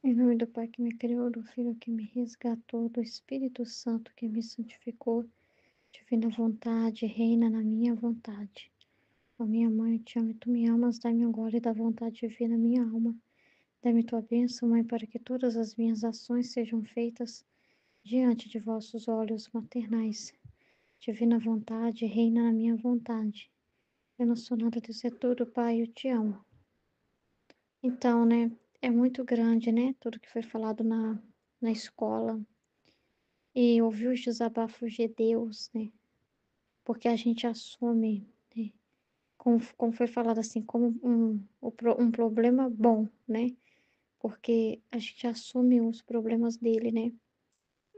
Em nome do Pai que me criou, do Filho que me resgatou, do Espírito Santo que me santificou, divina vontade, reina na minha vontade. Ó minha mãe, eu te amo e tu me amas, dai-me agora e da vontade divina minha alma. Dai-me tua bênção, Mãe, para que todas as minhas ações sejam feitas diante de vossos olhos maternais. Divina vontade, reina na minha vontade. Eu não sou nada disso, é tudo, Pai, eu te amo. Então, né, é muito grande, né, tudo que foi falado na escola. E ouvir os desabafos de Deus, né? Porque a gente assume, né? Como foi falado assim, como um problema bom, né? Porque a gente assume os problemas dele, né?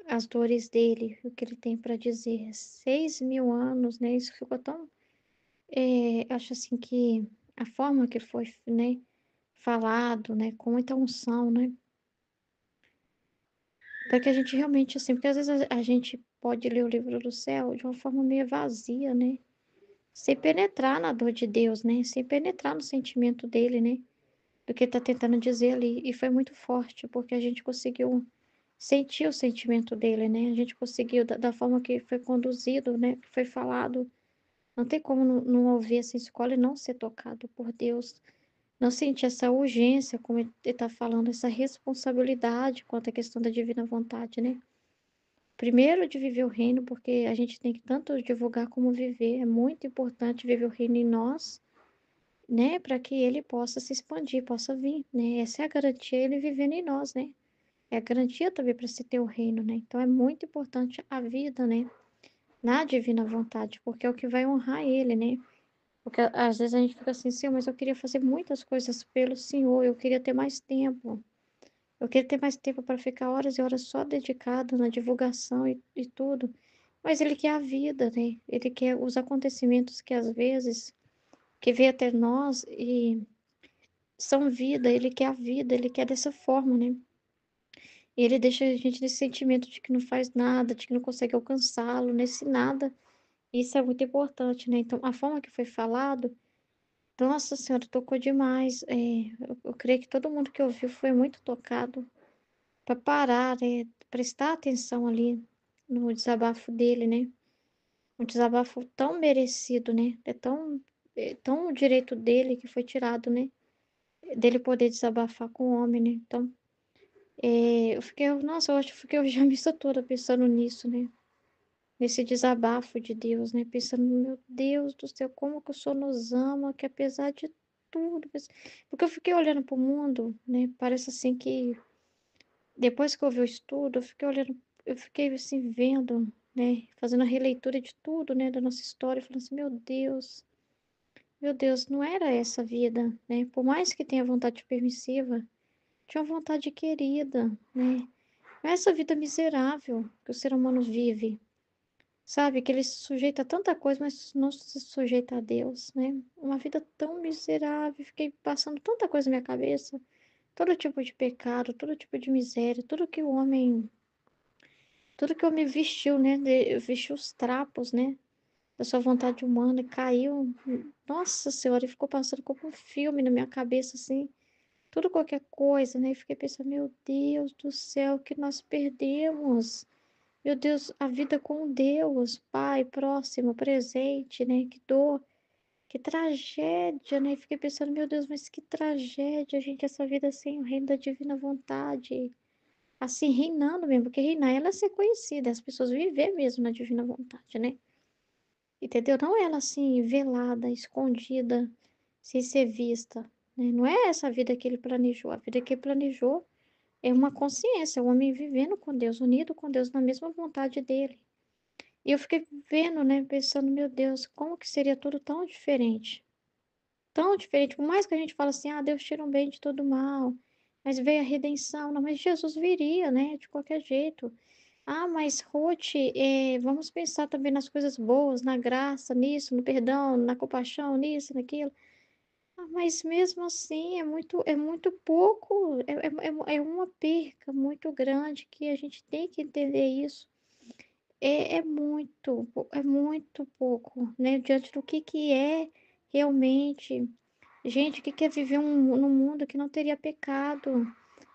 As dores dele, o que ele tem para dizer. 6.000 anos, né? Isso ficou tão. Acho assim que a forma que foi, né? Falado, né? Com muita unção, né? Para que a gente realmente, assim, porque às vezes a gente pode ler o livro do céu de uma forma meio vazia, né? Sem penetrar na dor de Deus, né? Sem penetrar no sentimento dele, né? Do que ele tá tentando dizer ali. E foi muito forte, porque a gente conseguiu sentir o sentimento dele, né? A gente conseguiu, da forma que foi conduzido, né? Que foi falado. Não tem como não ouvir essa escola e não ser tocado por Deus. Não sentir essa urgência, como ele está falando, essa responsabilidade quanto à questão da divina vontade, né? Primeiro de viver o reino, porque a gente tem que tanto divulgar como viver. É muito importante viver o reino em nós, né, para que ele possa se expandir, possa vir, né? Essa é a garantia, ele vivendo em nós, né? É a garantia também para se ter o reino, né? Então é muito importante a vida, né, na divina vontade, porque é o que vai honrar ele, né? Porque às vezes a gente fica assim, Senhor, mas eu queria fazer muitas coisas pelo Senhor, eu queria ter mais tempo. Eu queria ter mais tempo para ficar horas e horas só dedicado na divulgação e tudo. Mas ele quer a vida, né? Ele quer os acontecimentos que às vezes que vem até nós e são vida, ele quer a vida, ele quer dessa forma, né? E ele deixa a gente nesse sentimento de que não faz nada, de que não consegue alcançá-lo, nesse nada. Isso é muito importante, né? Então, a forma que foi falado, nossa Senhora, tocou demais. Eu creio que todo mundo que ouviu foi muito tocado para parar, prestar atenção ali no desabafo dele, né? Um desabafo tão merecido, né? É tão o direito dele que foi tirado, né? Dele poder desabafar com o homem, né? Então, eu fiquei, nossa, eu acho que fiquei já missa toda pensando nisso, né? Nesse desabafo de Deus, né? Pensando, meu Deus do céu, como que o Senhor nos ama, que apesar de tudo. Porque eu fiquei olhando para o mundo, né? Parece assim que depois que eu vi o estudo, eu fiquei olhando, eu fiquei assim vendo, né? Fazendo a releitura de tudo, né? Da nossa história, falando assim, meu Deus, não era essa a vida, né? Por mais que tenha vontade permissiva, tinha uma vontade querida, né? Não é essa vida miserável que o ser humano vive, sabe? Que ele se sujeita a tanta coisa, mas não se sujeita a Deus, né? Uma vida tão miserável, fiquei passando tanta coisa na minha cabeça, todo tipo de pecado, todo tipo de miséria, tudo que o homem vestiu, né? Vestiu os trapos, né? Da sua vontade humana, e caiu. Nossa Senhora, e ficou passando como um filme na minha cabeça, assim. Tudo qualquer coisa, né? E fiquei pensando, meu Deus do céu, que nós perdemos. Meu Deus, a vida com Deus, Pai, próximo, presente, né? Que dor, que tragédia, né? E fiquei pensando, meu Deus, mas que tragédia, gente, essa vida sem o reino da divina vontade. Assim, reinando mesmo, porque reinar ela é ser conhecida, as pessoas viver mesmo na divina vontade, né? Entendeu? Não ela assim, velada, escondida, sem ser vista, né? Não é essa a vida que ele planejou. A vida que ele planejou é uma consciência, o homem vivendo com Deus, unido com Deus na mesma vontade dele. E eu fiquei vendo, né, pensando, meu Deus, como que seria tudo tão diferente? Tão diferente, por mais que a gente fale assim, ah, Deus tira um bem de todo mal, mas veio a redenção, não, mas Jesus viria, né, de qualquer jeito. Ah, mas Ruth, vamos pensar também nas coisas boas, na graça, nisso, no perdão, na compaixão, nisso, naquilo. Ah, mas mesmo assim é muito pouco, é uma perca muito grande que a gente tem que entender isso. É muito pouco, né? Diante do que é realmente. Gente, o que é viver num mundo que não teria pecado?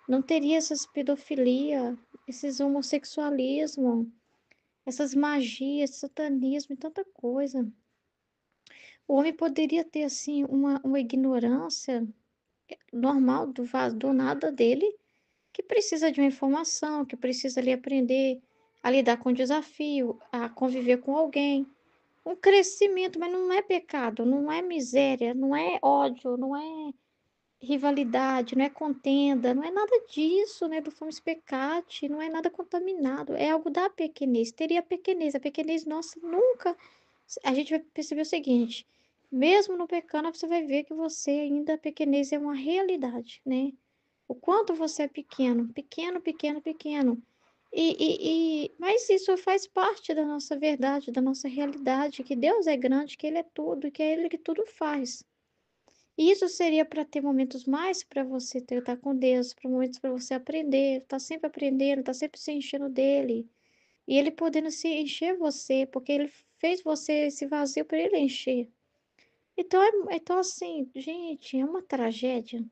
não teria essas pedofilia, esses homossexualismo, essas magias, satanismo e tanta coisa. O homem poderia ter, assim, uma ignorância normal do nada dele, que precisa de uma informação, que precisa ali aprender a lidar com o desafio, a conviver com alguém. Um crescimento, mas não é pecado, não é miséria, não é ódio, não é rivalidade, não é contenda, não é nada disso, né, do Formis Peccati, não é nada contaminado, é algo da pequenez, teria a pequenez nossa nunca, a gente vai perceber o seguinte, mesmo no pecado, você vai ver que você ainda, a pequenez é uma realidade, né, o quanto você é pequeno, pequeno, pequeno, pequeno, mas isso faz parte da nossa verdade, da nossa realidade, que Deus é grande, que Ele é tudo, que é Ele que tudo faz. E isso seria para ter momentos mais para você estar com Deus, para momentos para você aprender, tá sempre aprendendo, tá sempre se enchendo dele. E ele podendo se encher você, porque ele fez você esse vazio para ele encher. Então, então, assim, gente, é uma tragédia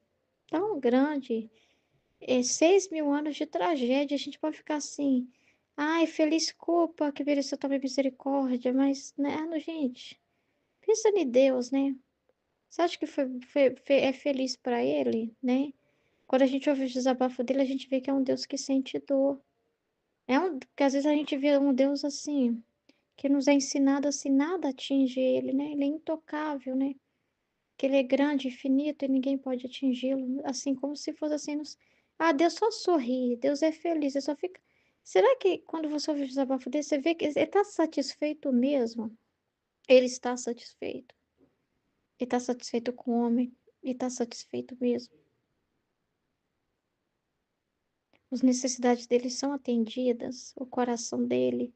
tão grande. 6.000 anos de tragédia. A gente pode ficar assim, ai, feliz culpa que mereceu também misericórdia, mas, né, gente, pensa em Deus, né? Você acha que é feliz para ele, né? Quando a gente ouve o desabafo dele, a gente vê que é um Deus que sente dor. Porque às vezes a gente vê um Deus assim, que nos é ensinado assim, nada atinge ele, né? Ele é intocável, né? Que ele é grande, infinito e ninguém pode atingi-lo. Assim, como se fosse assim, ah, Deus só sorri, Deus é feliz, ele só fica. Será que quando você ouve o desabafo dele, você vê que ele está satisfeito mesmo? Ele está satisfeito. Ele está satisfeito com o homem. Ele está satisfeito mesmo. As necessidades dele são atendidas, o coração dele,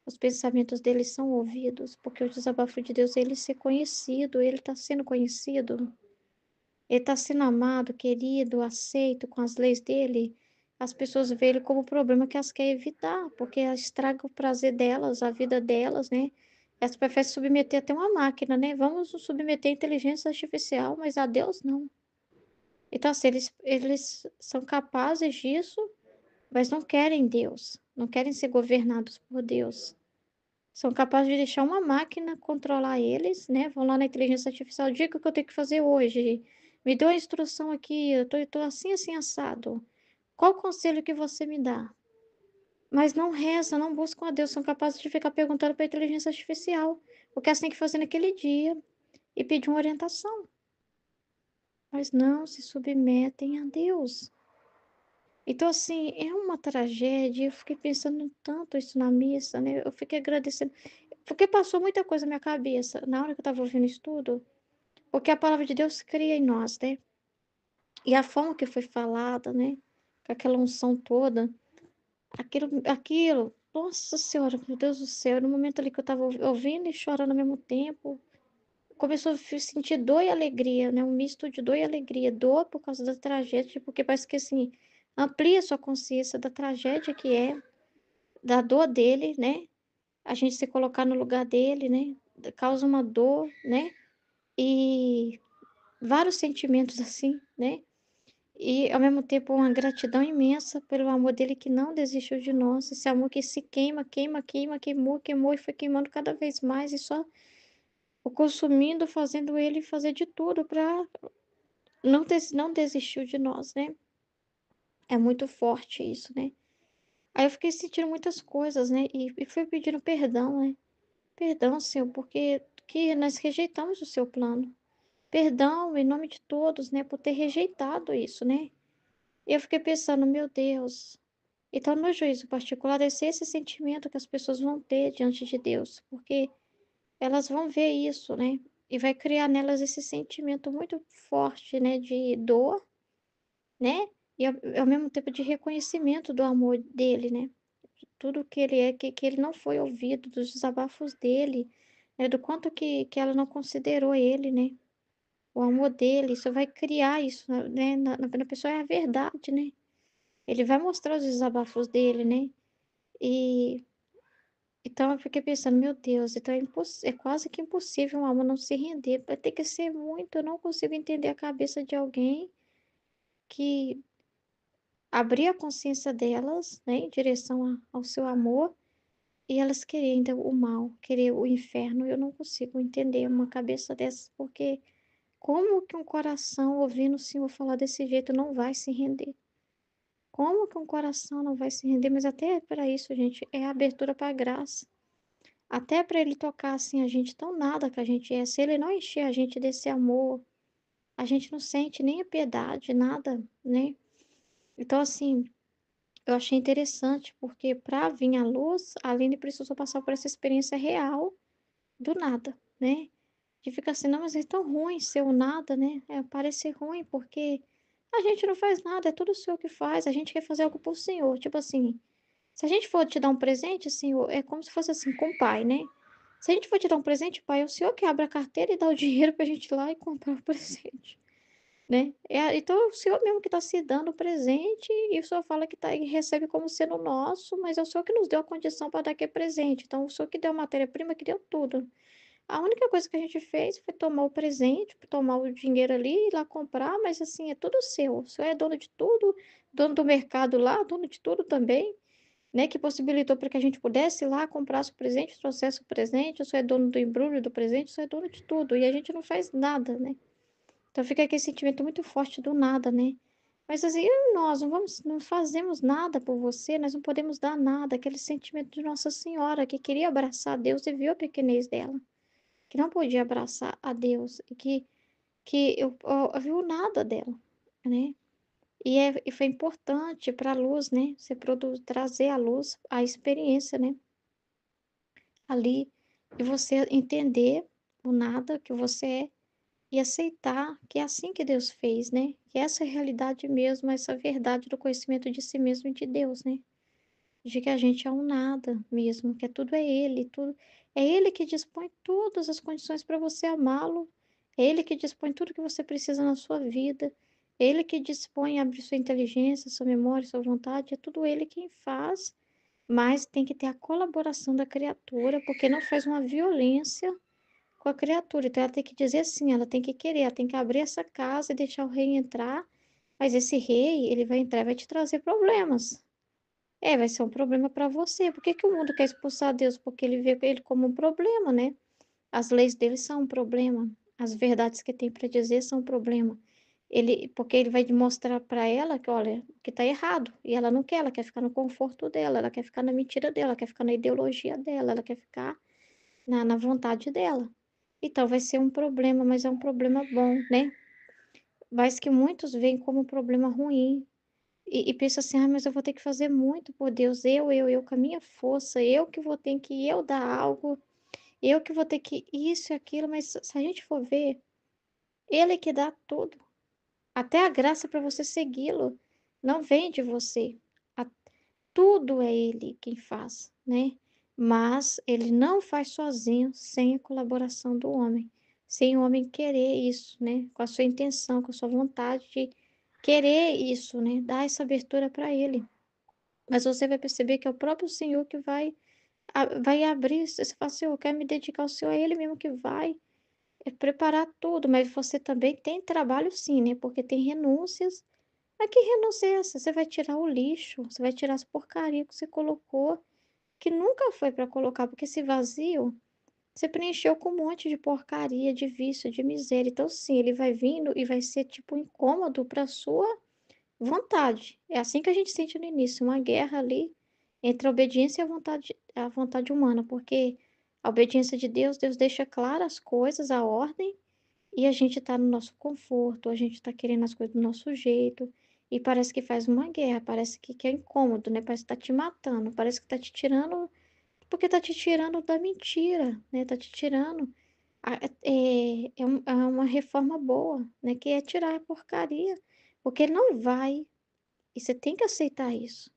os pensamentos dele são ouvidos, porque o desabafo de Deus é ele ser conhecido, ele está sendo conhecido, ele está sendo amado, querido, aceito com as leis dele. As pessoas veem ele como problema que elas querem evitar, porque estraga o prazer delas, a vida delas, né? Elas preferem submeter até uma máquina, né? Vamos nos submeter à inteligência artificial, mas a Deus não. Então, assim, eles são capazes disso, mas não querem Deus, não querem ser governados por Deus. São capazes de deixar uma máquina controlar eles, né? Vão lá na inteligência artificial, diga o que eu tenho que fazer hoje. Me dê uma instrução aqui, eu tô assim, assim, assado. Qual o conselho que você me dá? Mas não reza, não buscam a Deus, são capazes de ficar perguntando para a inteligência artificial o que elas têm que fazer naquele dia e pedir uma orientação. Mas não se submetem a Deus. Então, assim, é uma tragédia. Eu fiquei pensando tanto isso na missa, né? Eu fiquei agradecendo. Porque passou muita coisa na minha cabeça na hora que eu estava ouvindo isso tudo. Porque a palavra de Deus cria em nós, né? E a forma que foi falada, né? Com aquela unção toda. Aquilo. Nossa Senhora, meu Deus do céu. No momento ali que eu estava ouvindo e chorando ao mesmo tempo. Começou a sentir dor e alegria, né? Um misto de dor e alegria. Dor por causa da tragédia, porque parece que, assim, amplia a sua consciência da tragédia que é, da dor dele, né? A gente se colocar no lugar dele, né? Causa uma dor, né? E vários sentimentos assim, né? E ao mesmo tempo uma gratidão imensa pelo amor dele que não desistiu de nós, esse amor que se queima, queima, queima, queimou, queimou e foi queimando cada vez mais e só o consumindo, fazendo ele fazer de tudo para não desistiu de nós, né? É muito forte isso, né? Aí eu fiquei sentindo muitas coisas, né? E fui pedindo perdão, né? Perdão, Senhor, porque que nós rejeitamos o seu plano. Perdão em nome de todos, né? Por ter rejeitado isso, né? E eu fiquei pensando, meu Deus. Então, no juízo particular, deve ser esse sentimento que as pessoas vão ter diante de Deus, porque elas vão ver isso, né? E vai criar nelas esse sentimento muito forte, né? De dor, né? E ao mesmo tempo de reconhecimento do amor dele, né? De tudo que ele é, que ele não foi ouvido, dos desabafos dele, né? Do quanto que ela não considerou ele, né? O amor dele, isso vai criar isso, né? Na pessoa é a verdade, né? Ele vai mostrar os desabafos dele, né? E então eu fiquei pensando, meu Deus, então é quase que impossível uma alma não se render. Vai ter que ser muito, eu não consigo entender a cabeça de alguém que abrir a consciência delas, né, em direção ao seu amor, e elas querem ainda o mal, querer o inferno. Eu não consigo entender uma cabeça dessas, porque como que um coração ouvindo o Senhor falar desse jeito não vai se render? Como que um coração não vai se render? Mas até para isso, gente, é abertura para a graça. Até para ele tocar assim a gente tão nada que a gente é. Se ele não encher a gente desse amor, a gente não sente nem a piedade, nada, né? Então, assim, eu achei interessante, porque para vir à luz, a Aline precisou passar por essa experiência real do nada, né? De ficar assim, não, mas é tão ruim ser o nada, né? É, parece ruim, porque a gente não faz nada, é tudo o Senhor que faz, a gente quer fazer algo por Senhor. Tipo assim, se a gente for te dar um presente, Senhor, é como se fosse assim, com o pai, né? Se a gente for te dar um presente, pai, é o Senhor que abre a carteira e dá o dinheiro pra gente ir lá e comprar o presente, né? Então, é o Senhor mesmo que está se dando o presente e o Senhor fala que tá, e recebe como sendo nosso, mas é o Senhor que nos deu a condição para dar aquele presente. Então, o Senhor que deu a matéria-prima, que deu tudo. A única coisa que a gente fez foi tomar o presente, tomar o dinheiro ali, ir lá comprar, mas assim, é tudo seu. O Senhor é dono de tudo, dono do mercado lá, dono de tudo também, né? Que possibilitou para que a gente pudesse ir lá, comprasse o presente, trouxesse o presente. O Senhor é dono do embrulho do presente, o Senhor é dono de tudo. E a gente não faz nada, né? Então fica aquele sentimento muito forte do nada, né? Mas assim, nós não vamos, não fazemos nada por você, nós não podemos dar nada. Aquele sentimento de Nossa Senhora que queria abraçar Deus e viu a pequenez dela, que não podia abraçar a Deus e que eu viu nada dela, né? E foi importante para a luz, né? Você trazer à luz a experiência, né? Ali, e você entender o nada que você é e aceitar que é assim que Deus fez, né? Que essa é a realidade mesmo, essa verdade do conhecimento de si mesmo e de Deus, né? De que a gente é um nada mesmo, que tudo é Ele, tudo é Ele que dispõe todas as condições para você amá-lo, é Ele que dispõe tudo que você precisa na sua vida, é Ele que dispõe, abre sua inteligência, sua memória, sua vontade, é tudo Ele quem faz, mas tem que ter a colaboração da criatura, porque não faz uma violência com a criatura. Então ela tem que dizer sim, ela tem que querer, ela tem que abrir essa casa e deixar o rei entrar, mas esse rei, ele vai entrar e vai te trazer problemas. É, vai ser um problema para você. Por que que o mundo quer expulsar Deus? Porque ele vê ele como um problema, né? As leis dele são um problema. As verdades que tem para dizer são um problema. Porque ele vai mostrar para ela que, olha, que tá errado. E ela não quer, ela quer ficar no conforto dela, ela quer ficar na mentira dela, ela quer ficar na ideologia dela, ela quer ficar na vontade dela. Então vai ser um problema, mas é um problema bom, né? Mas que muitos veem como um problema ruim. E pensa assim, ah, mas eu vou ter que fazer muito por Deus, eu, com a minha força, eu que vou ter que eu dar algo, eu que vou ter que isso e aquilo, mas se a gente for ver, Ele é que dá tudo, até a graça para você segui-lo, não vem de você, A- tudo é Ele quem faz, né? Mas Ele não faz sozinho, sem a colaboração do homem, sem o homem querer isso, né? Com a sua intenção, com a sua vontade de querer isso, né? Dar essa abertura para Ele. Mas você vai perceber que é o próprio Senhor que vai abrir. Você fala, Senhor, eu quero me dedicar ao Senhor, é Ele mesmo que vai preparar tudo. Mas você também tem trabalho, sim, né? Porque tem renúncias. Mas que renúncia é essa? Você vai tirar o lixo, você vai tirar as porcarias que você colocou, que nunca foi para colocar, porque esse vazio você preencheu com um monte de porcaria, de vício, de miséria. Então, sim, ele vai vindo e vai ser tipo incômodo para sua vontade. É assim que a gente sente no início, uma guerra ali entre a obediência e a vontade humana, porque a obediência de Deus, Deus deixa claras as coisas, a ordem, e a gente está no nosso conforto, a gente está querendo as coisas do nosso jeito, e parece que faz uma guerra, parece que é incômodo, né? Parece que tá te matando, parece que tá te tirando, porque tá te tirando da mentira, né? Tá te tirando. É uma reforma boa, né? Que é tirar a porcaria, porque ele não vai. E você tem que aceitar isso.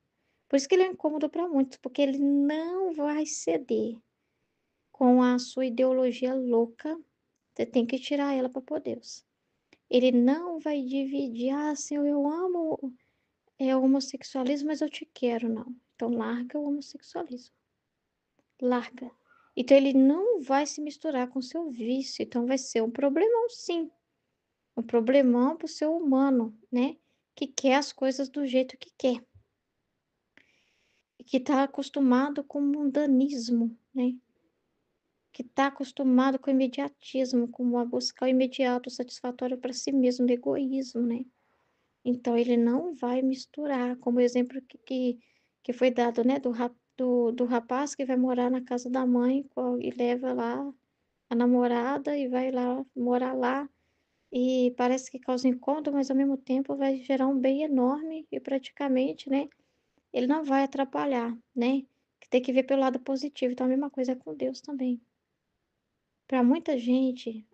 Por isso que ele é incômodo para muitos, porque ele não vai ceder com a sua ideologia louca. Você tem que tirar ela para Deus. Ele não vai dividir, ah, Senhor, eu amo o homossexualismo, mas eu te quero, não. Então larga o homossexualismo. Larga. Então ele não vai se misturar com o seu vício. Então vai ser um problemão, sim. Um problemão para o ser humano, né? que quer as coisas do jeito que quer, e que está acostumado com o mundanismo, né, que está acostumado com o imediatismo, com a buscar o imediato, o satisfatório para si mesmo, do egoísmo, né. Então ele não vai misturar, como o exemplo que foi dado, né, do rapaz que vai morar na casa da mãe e leva lá a namorada e vai lá morar lá, e parece que causa incômodo, mas ao mesmo tempo vai gerar um bem enorme e praticamente, né, ele não vai atrapalhar, né, que tem que ver pelo lado positivo. Então a mesma coisa é com Deus também. Para muita gente,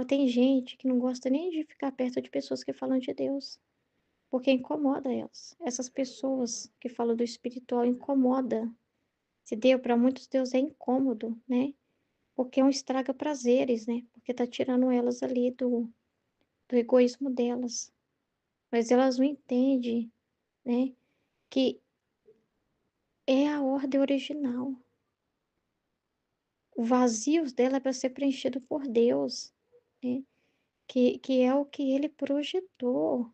tem gente que não gosta nem de ficar perto de pessoas que falam de Deus. Porque incomoda elas. Essas pessoas que falam do espiritual incomoda. Se deu para muitos Deus é incômodo, né? Porque é um estraga prazeres, né? Porque tá tirando elas ali do egoísmo delas. Mas elas não entendem, né? Que é a ordem original. O vazio dela é para ser preenchido por Deus, né? Que é o que ele projetou.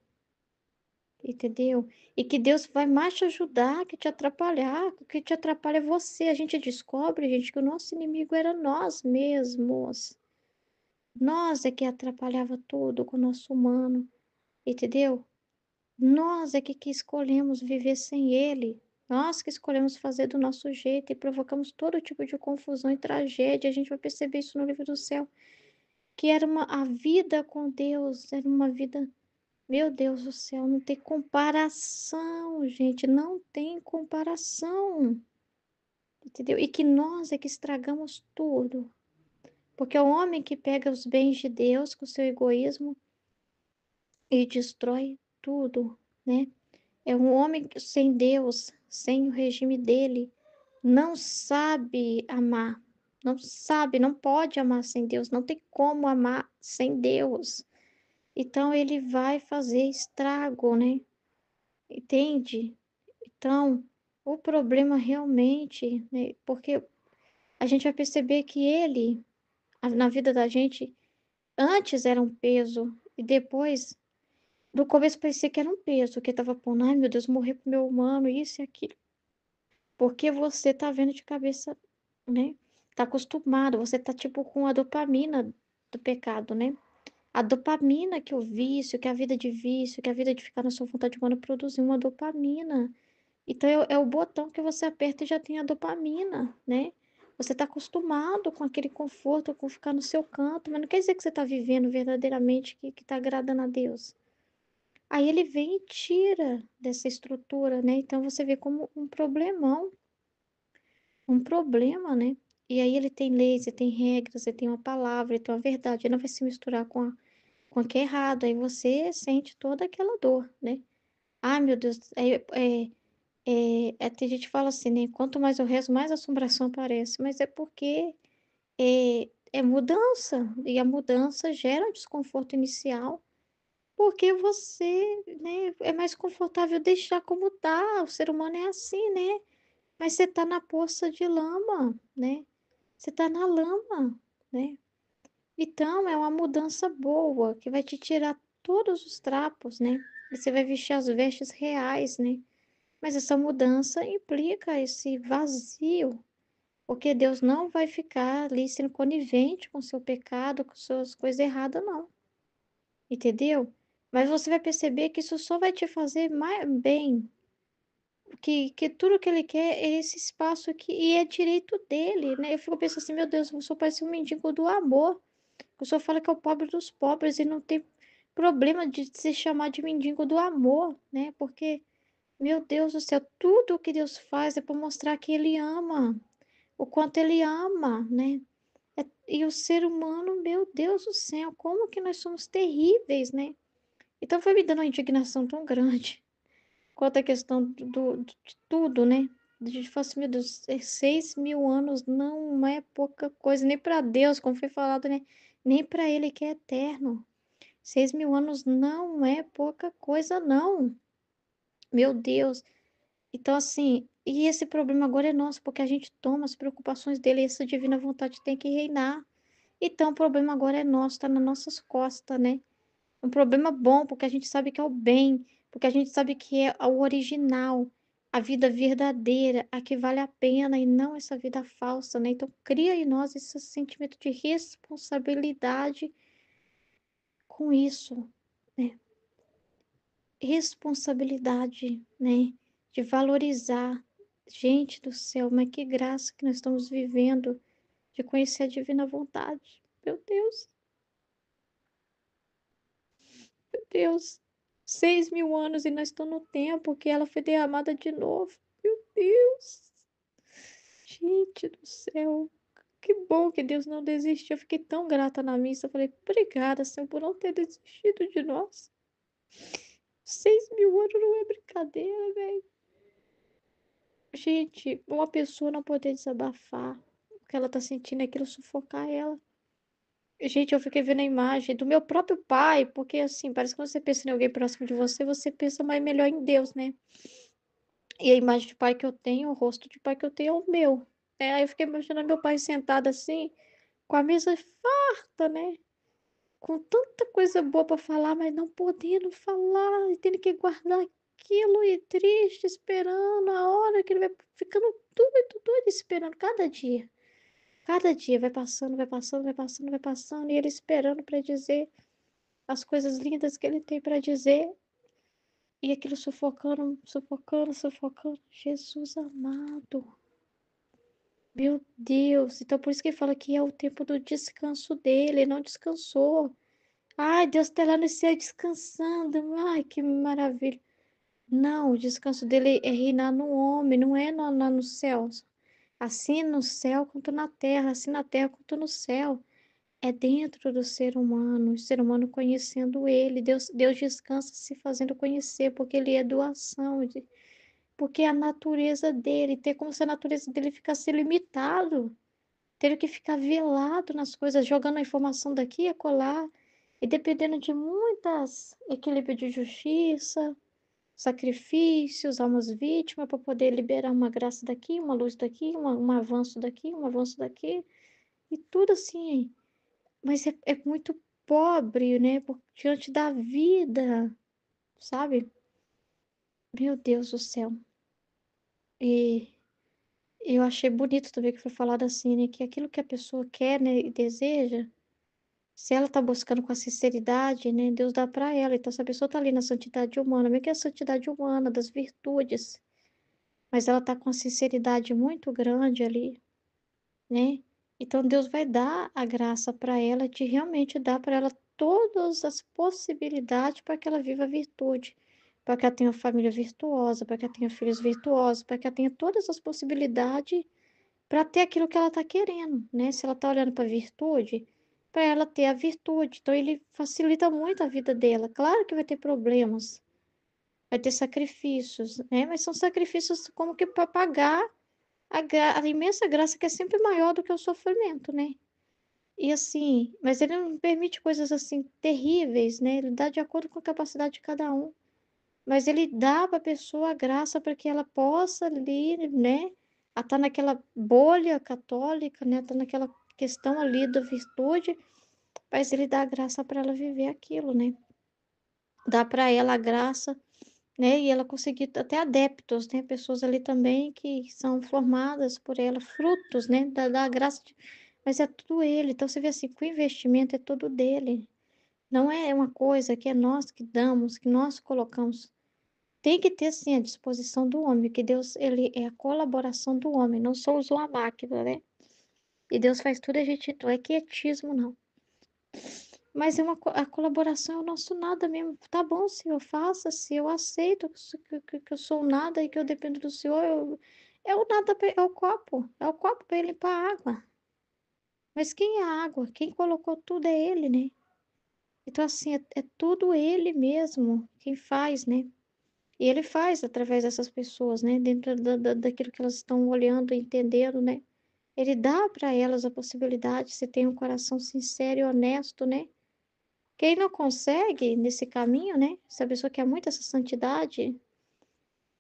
Entendeu? E que Deus vai mais te ajudar que te atrapalhar. O que te atrapalha é você. A gente descobre, gente, que o nosso inimigo era nós mesmos. Nós é que atrapalhava tudo com o nosso humano, entendeu? Nós é que escolhemos viver sem ele. Nós que escolhemos fazer do nosso jeito e provocamos todo tipo de confusão e tragédia. A gente vai perceber isso no livro do céu, que era a vida com Deus, era uma vida. Meu Deus do céu, não tem comparação, gente, não tem comparação, entendeu? E que nós é que estragamos tudo, porque é o homem que pega os bens de Deus com seu egoísmo e destrói tudo, né? É um homem que sem Deus, sem o regime dele, não sabe amar, não sabe, não pode amar sem Deus, não tem como amar sem Deus. Então ele vai fazer estrago, né? Entende? Então, o problema realmente, né, porque a gente vai perceber que ele, na vida da gente, antes era um peso e depois, no começo parecia que era um peso, que estava pondo, ai meu Deus, morrer pro meu humano, isso e aquilo. Porque você tá vendo de cabeça, né? Tá acostumado, você tá tipo com a dopamina do pecado, né? A dopamina que o vício, que a vida de vício, que a vida de ficar na sua vontade humana produziu uma dopamina. Então é o botão que você aperta e já tem a dopamina, né? Você está acostumado com aquele conforto, com ficar no seu canto, mas não quer dizer que você está vivendo verdadeiramente que está agradando a Deus. Aí ele vem e tira dessa estrutura, né? Então você vê como um problemão, um problema, né? E aí ele tem leis, ele tem regras, ele tem uma palavra, ele tem uma verdade, ele não vai se misturar com o que é errado. Aí você sente toda aquela dor, né? Ai, meu Deus, tem gente que fala assim, né? Quanto mais eu rezo, mais assombração aparece. Mas é porque é mudança. E a mudança gera um desconforto inicial. Porque você, né? É mais confortável deixar como tá. O ser humano é assim, né? Mas você tá na poça de lama, né? Você tá na lama, né? Então é uma mudança boa que vai te tirar todos os trapos, né? E você vai vestir as vestes reais, né? Mas essa mudança implica esse vazio, porque Deus não vai ficar ali sendo conivente com o seu pecado, com suas coisas erradas, não. Entendeu? Mas você vai perceber que isso só vai te fazer mais bem, que tudo que ele quer é esse espaço aqui, e é direito dele, né? Eu fico pensando assim, meu Deus, eu sou parece um mendigo do amor. O senhor fala que é o pobre dos pobres e não tem problema de se chamar de mendigo do amor, né? Porque meu Deus do céu, tudo que Deus faz é para mostrar que Ele ama, o quanto Ele ama, né? E o ser humano, meu Deus do céu, como que nós somos terríveis, né? Então foi me dando uma indignação tão grande quanto a questão de tudo, né? A gente fala assim, meu Deus, 6.000 anos não é pouca coisa, nem para Deus, como foi falado, né? Nem para Ele que é eterno. 6.000 anos não é pouca coisa, não. Meu Deus. Então, assim, e esse problema agora é nosso, porque a gente toma as preocupações dele e essa divina vontade tem que reinar. Então, o problema agora é nosso, tá nas nossas costas, né? Um problema bom, porque a gente sabe que é o bem, porque a gente sabe que é o original, a vida verdadeira, a que vale a pena e não essa vida falsa, né. Então cria em nós esse sentimento de responsabilidade com isso, né. Responsabilidade, né, de valorizar. Gente do céu, mas que graça que nós estamos vivendo de conhecer a divina vontade. Meu Deus, meu Deus. 6.000 anos e nós estamos no tempo que ela foi derramada de novo. Meu Deus. Gente do céu. Que bom que Deus não desistiu. Eu fiquei tão grata na missa. Eu falei, obrigada, Senhor, por não ter desistido de nós. 6.000 anos não é brincadeira, velho. Gente, uma pessoa não poder desabafar o que ela tá sentindo, aquilo sufocar ela. Gente, eu fiquei vendo a imagem do meu próprio pai, porque assim, parece que quando você pensa em alguém próximo de você, você pensa mais melhor em Deus, né? E a imagem de pai que eu tenho, o rosto de pai que eu tenho é o meu. Aí eu fiquei imaginando meu pai sentado assim, com a mesa farta, né? Com tanta coisa boa para falar, mas não podendo falar, e tendo que guardar aquilo e triste, esperando a hora que ele vai ficando doido, doido, esperando cada dia. Cada dia vai passando, vai passando, vai passando, vai passando, e ele esperando para dizer as coisas lindas que ele tem para dizer, e aquilo sufocando, sufocando, sufocando. Jesus amado, meu Deus. Então por isso que ele fala que é o tempo do descanso dele, ele não descansou. Ai, Deus está lá no céu descansando. Ai, que maravilha. Não, o descanso dele é reinar no homem, não é lá no céu. Assim no céu quanto na terra, assim na terra quanto no céu. É dentro do ser humano, o ser humano conhecendo ele. Deus descansa se fazendo conhecer, porque ele é doação, porque é a natureza dele, ter como se a natureza dele ficasse limitado, ter que ficar velado nas coisas, jogando a informação daqui e acolá, e dependendo de muitas equilíbrio de justiça, sacrifícios, almas vítimas, para poder liberar uma graça daqui, uma luz daqui, um avanço daqui, um avanço daqui, e tudo assim. Mas é muito pobre, né, diante da vida, sabe. Meu Deus do céu. E eu achei bonito também que foi falado assim, né, que aquilo que a pessoa quer, né, e deseja, se ela tá buscando com a sinceridade, né, Deus dá para ela. Então se a pessoa tá ali na santidade humana, mesmo que é a santidade humana, das virtudes, mas ela tá com a sinceridade muito grande ali, né, então Deus vai dar a graça para ela de realmente dar para ela todas as possibilidades para que ela viva a virtude, para que ela tenha uma família virtuosa, para que ela tenha filhos virtuosos, para que ela tenha todas as possibilidades para ter aquilo que ela está querendo, né? Se ela está olhando para a virtude, para ela ter a virtude. Então ele facilita muito a vida dela. Claro que vai ter problemas, vai ter sacrifícios, né? Mas são sacrifícios como que para pagar a imensa graça que é sempre maior do que o sofrimento, né. E assim, mas ele não permite coisas, assim, terríveis, né, ele dá de acordo com a capacidade de cada um, mas ele dá para a pessoa a graça para que ela possa ali, né, a estar naquela bolha católica, né, tá naquela questão ali da virtude, mas ele dá a graça para ela viver aquilo, né. Dá para ela a graça, né, e ela conseguir até adeptos, né, pessoas ali também que são formadas por ela, frutos, né, da graça de, mas é tudo ele. Então você vê assim, que o investimento é todo dele, não é uma coisa que é nós que damos, que nós colocamos. Tem que ter sim a disposição do homem, que Deus ele é a colaboração do homem, não somos uma máquina, né. E Deus faz tudo, a gente não é quietismo não. Mas é uma a colaboração é o nosso nada mesmo. Tá bom, Senhor, faça, se eu aceito que eu sou o nada e que eu dependo do Senhor, é o nada, é o copo para limpar a água. Mas quem é a água? Quem colocou tudo é Ele, né? Então, assim, é tudo Ele mesmo quem faz, né? E Ele faz através dessas pessoas, né? Dentro daquilo que elas estão olhando, entendendo, né? Ele dá para elas a possibilidade, se tem um coração sincero e honesto, né? Quem não consegue nesse caminho, né, se a pessoa quer muito essa santidade,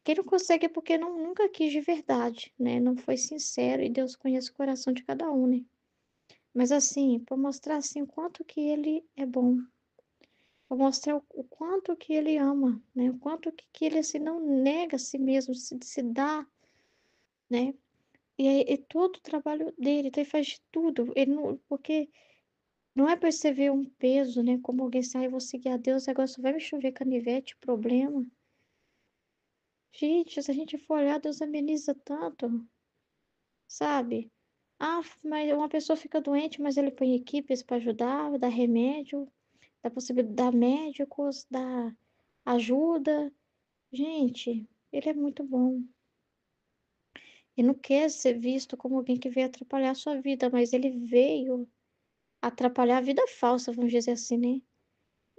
quem não consegue é porque nunca quis de verdade, né, não foi sincero e Deus conhece o coração de cada um, né. Mas assim, para mostrar assim o quanto que ele é bom, para mostrar o quanto que ele ama, né, o quanto que ele, assim, não nega a si mesmo, se dá, né. E aí é todo o trabalho dele, então ele faz de tudo, ele não porque não é para você ver um peso, né, como alguém assim: "Ai, eu vou seguir a Deus, agora só vai me chover canivete, problema". Gente, se a gente for olhar, Deus ameniza tanto, sabe. Ah, mas uma pessoa fica doente, mas ele põe equipes para ajudar, dá remédio, dá possibilidade, dá médicos, dá ajuda. Gente, ele é muito bom. E não quer ser visto como alguém que veio atrapalhar a sua vida, mas ele veio atrapalhar a vida falsa, vamos dizer assim, né?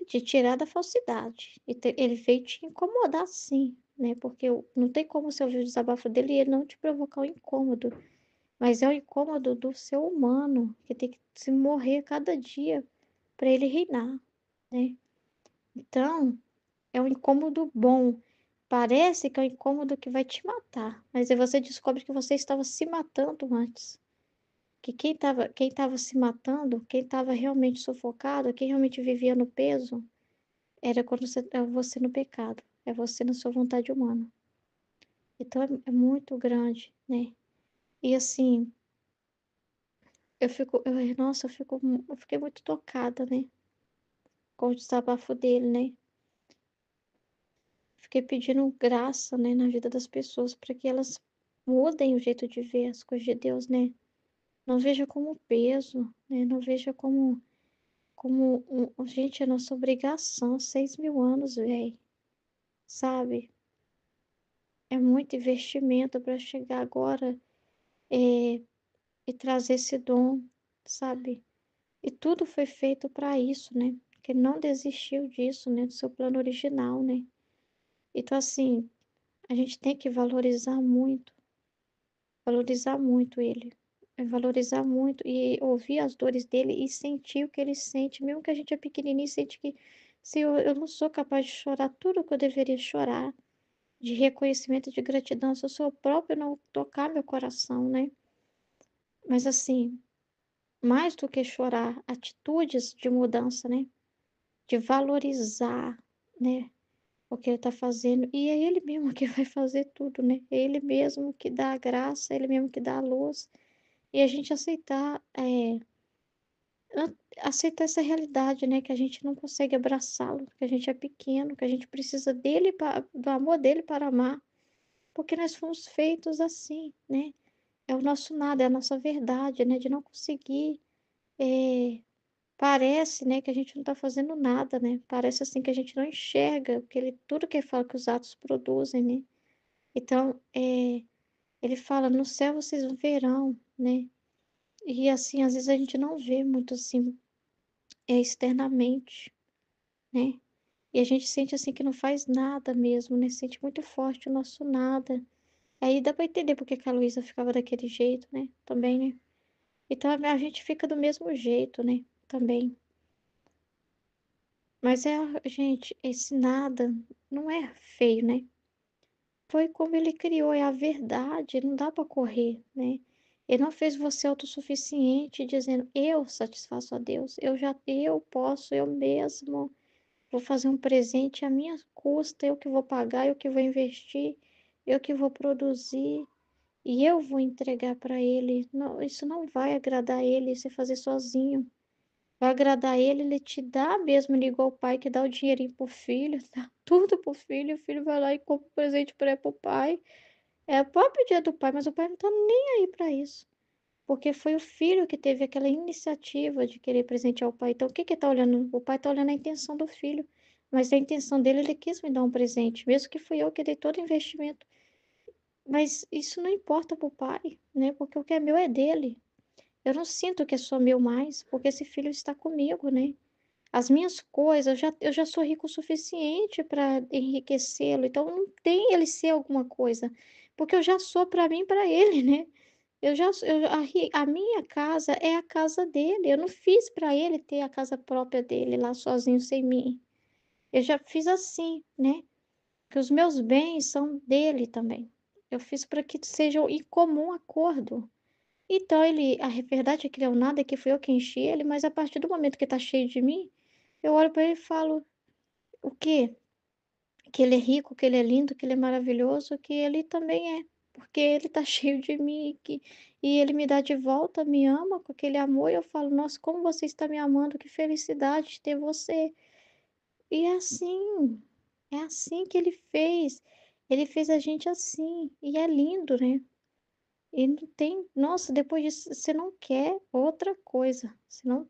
Te tirar da falsidade. Ele veio te incomodar sim, né? Porque não tem como você ouvir o desabafo dele e ele não te provocar um incômodo. Mas é o incômodo do ser humano, que tem que se morrer cada dia para ele reinar, né? Então, é um incômodo bom. Parece que é um incômodo que vai te matar, mas aí você descobre que você estava se matando antes. Que quem estava se matando, quem estava realmente sufocado, quem realmente vivia no peso, era quando é você no pecado, é você na sua vontade humana. Então é muito grande, né. E assim, eu fiquei muito tocada, né, com o desabafo dele, né. Fiquei pedindo graça, né, na vida das pessoas para que elas mudem o jeito de ver as coisas de Deus, né. Não veja como peso, né, não veja como gente, é nossa obrigação, 6.000 anos, velho, sabe. É muito investimento para chegar agora, eh, e trazer esse dom, sabe. E tudo foi feito para isso, né, que ele não desistiu disso, né, do seu plano original, né. Então assim, a gente tem que valorizar muito ele, valorizar muito e ouvir as dores dele e sentir o que ele sente, mesmo que a gente é pequenininho, sente que: "Senhor, eu não sou capaz de chorar tudo o que eu deveria chorar, de reconhecimento, de gratidão, se eu sou o próprio não tocar meu coração", né. Mas assim, mais do que chorar, atitudes de mudança, né, de valorizar, né, o que ele está fazendo, e é ele mesmo que vai fazer tudo, né, é ele mesmo que dá a graça, é ele mesmo que dá a luz. E a gente aceitar, aceitar essa realidade, né, que a gente não consegue abraçá-lo, que a gente é pequeno, que a gente precisa dele do amor dele para amar, porque nós fomos feitos assim, né. É o nosso nada, é a nossa verdade, né, de não conseguir, eh, parece, né, que a gente não está fazendo nada, né, parece, assim, que a gente não enxerga o que ele tudo que ele fala que os atos produzem, né. Então, ele fala: "No céu vocês verão", né. E assim, às vezes a gente não vê muito assim, externamente, né. E a gente sente, assim, que não faz nada mesmo, né, sente muito forte o nosso nada. Aí dá pra entender porque que a Luísa ficava daquele jeito, né, também, né. Então a gente fica do mesmo jeito, né, também. Mas gente, esse nada não é feio, né. Foi como ele criou, é a verdade, não dá para correr, né. Ele não fez você autossuficiente dizendo: "Eu satisfaço a Deus, eu posso, eu mesmo vou fazer um presente à minha custa, eu que vou pagar, eu que vou investir, eu que vou produzir e eu vou entregar para ele". Não, isso não vai agradar ele, você fazer sozinho. Vai agradar ele, ele te dá mesmo, ele igual o pai que dá o dinheirinho pro filho, dá tudo pro filho, o filho vai lá e compra um presente para o pai. É o próprio dia do pai, mas o pai não tá nem aí para isso, porque foi o filho que teve aquela iniciativa de querer presentear o pai. Então o que que tá olhando? O pai tá olhando a intenção do filho, mas a intenção dele, ele quis me dar um presente, mesmo que fui eu que dei todo o investimento. Mas isso não importa para o pai, né, porque o que é meu é dele. Eu não sinto que é só meu mais, porque esse filho está comigo, né. As minhas coisas, eu já sou rico o suficiente para enriquecê-lo, então não tem ele ser alguma coisa, porque eu já sou para mim e para ele, né. Eu já sou eu a minha casa é a casa dele, eu não fiz para ele ter a casa própria dele lá sozinho sem mim. Eu já fiz assim, né, que os meus bens são dele também. Eu fiz para que sejam em comum acordo. Então a verdade é que ele é o nada, que fui eu que enchi ele, mas a partir do momento que está cheio de mim, eu olho para ele e falo o quê? Que ele é rico, que ele é lindo, que ele é maravilhoso, que ele também é, porque ele tá cheio de mim e ele me dá de volta, me ama com aquele amor e eu falo: "Nossa, como você está me amando, que felicidade de ter você". E é assim que ele fez a gente assim, e é lindo, né. E não tem nossa, depois disso você não quer outra coisa, você não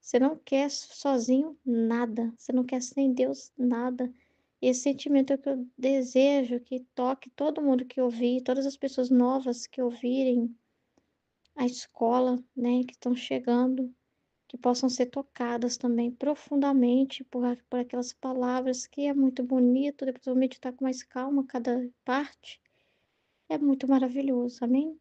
você não quer sozinho nada, você não quer sem Deus nada. Esse sentimento é o que eu desejo que toque todo mundo que ouvir, todas as pessoas novas que ouvirem a escola, né, que estão chegando, que possam ser tocadas também profundamente por aquelas palavras que é muito bonito, depois eu vou meditar com mais calma cada parte. É muito maravilhoso, amém?